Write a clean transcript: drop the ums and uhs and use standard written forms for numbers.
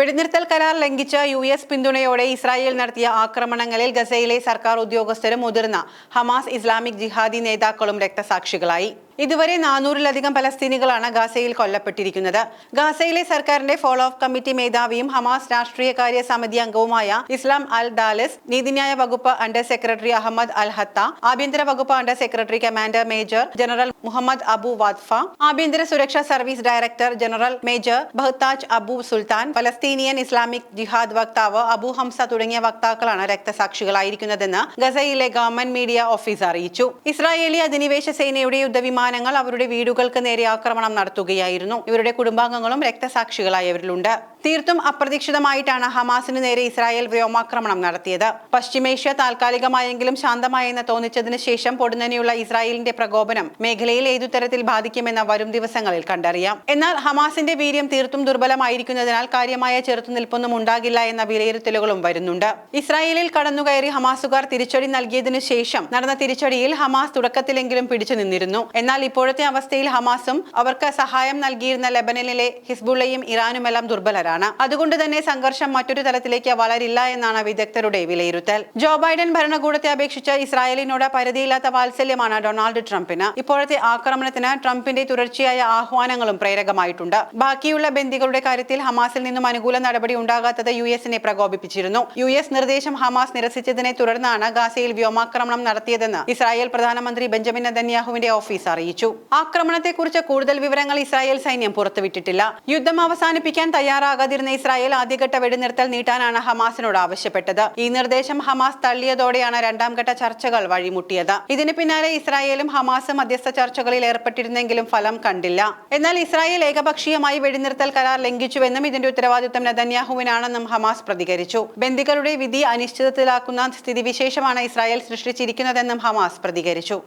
വെടിനിർത്തൽ കരാർ ലംഘിച്ച US പിന്തുണയോടെ ഇസ്രായേൽ നടത്തിയ ആക്രമണങ്ങളിൽ ഗസയിലെ സർക്കാർ ഉദ്യോഗസ്ഥരും മുതിർന്ന ഹമാസ് ഇസ്ലാമിക് ജിഹാദി നേതാക്കളും രക്തസാക്ഷികളായി. ഇതുവരെ 400-ലധികം പലസ്തീനികളാണ് ഗാസയിൽ കൊല്ലപ്പെട്ടിരിക്കുന്നത്. ഗാസയിലെ സർക്കാരിന്റെ ഫോളോ അപ്പ് കമ്മിറ്റി മേധാവിയും ഹമാസ് രാഷ്ട്രീയകാര്യ സമിതി അംഗവുമായ ഇസ്ലാം അൽ ദാലിസ്, നീതിന്യായ വകുപ്പ് അണ്ടർ സെക്രട്ടറി അഹമ്മദ് അൽ ഹത്ത, ആഭ്യന്തര വകുപ്പ് under secretary commander major general Muhammad Abu Wadfa, ആഭ്യന്തര സുരക്ഷാ സർവീസ് ഡയറക്ടർ ജനറൽ മേജർ ബഹ്താജ് Abu Sultan, Palestinian Islamic Jihad വക്താവ് അബു ഹംസ തുടങ്ങിയ വക്താക്കളാണ് രക്തസാക്ഷികളായിരിക്കുന്നതെന്ന് ഗസയിലെ ഗവൺമെന്റ് മീഡിയ ഓഫീസ് അറിയിച്ചു. ഇസ്രായേലി അധിനിവേശ സേനയുടെ യുദ്ധവിമാനങ്ങൾ അവരുടെ വീടുകൾക്ക് നേരെ ആക്രമണം നടത്തുകയായിരുന്നു. ഇവരുടെ കുടുംബാംഗങ്ങളും രക്തസാക്ഷികളായവരിലുണ്ട്. തീർത്തും അപ്രതീക്ഷിതമായിട്ടാണ് ഹമാസിന് നേരെ ഇസ്രായേൽ വ്യോമാക്രമണം നടത്തിയത്. പശ്ചിമേഷ്യ താൽക്കാലികമായെങ്കിലും ശാന്തമായെന്ന് തോന്നിച്ചതിന് ശേഷം പൊടുന്നനെയുള്ള ഇസ്രായേലിന്റെ പ്രകോപനം മേഖലയിൽ ഏതു തരത്തിൽ ബാധിക്കുമെന്ന് വരും ദിവസങ്ങളിൽ കണ്ടറിയാം. എന്നാൽ ഹമാസിന്റെ വീര്യം തീർത്തും ദുർബലമായിരിക്കുന്നതിനാൽ കാര്യമായ ചെറുത്തുനിൽപ്പൊന്നും ഉണ്ടാകില്ല എന്ന വിലയിരുത്തലുകളും വരുന്നുണ്ട്. ഇസ്രായേലിൽ കടന്നുകയറി ഹമാസുകാർ തിരിച്ചടി നൽകിയതിനു ശേഷം നടന്ന തിരിച്ചടിയിൽ ഹമാസ് തുടക്കത്തിലെങ്കിലും പിടിച്ചു നിന്നിരുന്നു. എന്നാൽ ഇപ്പോഴത്തെ അവസ്ഥയിൽ ഹമാസും അവർക്ക് സഹായം നൽകിയിരുന്ന ലെബനനിലെ ഹിസ്ബുള്ളയും ഇറാനുമെല്ലാം ദുർബലരാണ്. അതുകൊണ്ട് തന്നെ സംഘർഷം മറ്റൊരു തലത്തിലേക്ക് വളരില്ല എന്നാണ് വിദഗ്ധരുടെ വിലയിരുത്തൽ. ജോ ബൈഡൻ ഭരണകൂടത്തെ അപേക്ഷിച്ച് ഇസ്രായേലിനോട് പരിധിയില്ലാത്ത വാത്സല്യമാണ് ഡൊണാൾഡ് ട്രംപിന്. ഇപ്പോഴത്തെ ആക്രമണത്തിന് ട്രംപിന്റെ തുടർച്ചയായ ആഹ്വാനങ്ങളും പ്രേരകമായിട്ടുണ്ട്. ബാക്കിയുള്ള ബന്ദികളുടെ കാര്യത്തിൽ ഹമാസിൽ നിന്നും അനുകൂല നടപടി ഉണ്ടാകാത്തത് US-നെ പ്രകോപിപ്പിച്ചിരുന്നു. US നിർദ്ദേശം ഹമാസ് നിരസിച്ചതിനെ തുടർന്നാണ് ഗാസയിൽ വ്യോമാക്രമണം നടത്തിയതെന്ന് ഇസ്രായേൽ പ്രധാനമന്ത്രി ബെഞ്ചമിൻ നെതന്യാഹുവിന്റെ ഓഫീസ് അറിയിച്ചു. ആക്രമണത്തെക്കുറിച്ച് കൂടുതൽ വിവരങ്ങൾ ഇസ്രായേൽ സൈന്യം പുറത്തുവിട്ടിട്ടില്ല. യുദ്ധം അവസാനിപ്പിക്കാൻ തയ്യാറാകാതിരുന്ന ഇസ്രായേൽ ആദ്യഘട്ട വെടിനിർത്തൽ നീട്ടാനാണ് ഹമാസിനോട് ആവശ്യപ്പെട്ടത്. ഈ നിർദ്ദേശം ഹമാസ് തള്ളിയതോടെയാണ് രണ്ടാം ഘട്ട ചർച്ചകൾ വഴിമുട്ടിയത്. ഇതിന് പിന്നാലെ ഇസ്രായേലും ഹമാസും മധ്യസ്ഥ ചർച്ചകളിൽ ഏർപ്പെട്ടിരുന്നെങ്കിലും ഫലം കണ്ടില്ല. എന്നാൽ ഇസ്രായേൽ ഏകപക്ഷീയമായി വെടിനിർത്തൽ കരാർ ലംഘിച്ചുവെന്നും ഇതിന്റെ ഉത്തരവാദിത്വം നെതന്യാഹുവിനാണെന്നും ഹമാസ് പ്രതികരിച്ചു. ബന്ദികളുടെ വിധി അനിശ്ചിതത്തിലാക്കുന്ന സ്ഥിതിവിശേഷമാണ് ഇസ്രായേൽ സൃഷ്ടിച്ചിരിക്കുന്നതെന്നും ഹമാസ് പ്രതികരിച്ചു.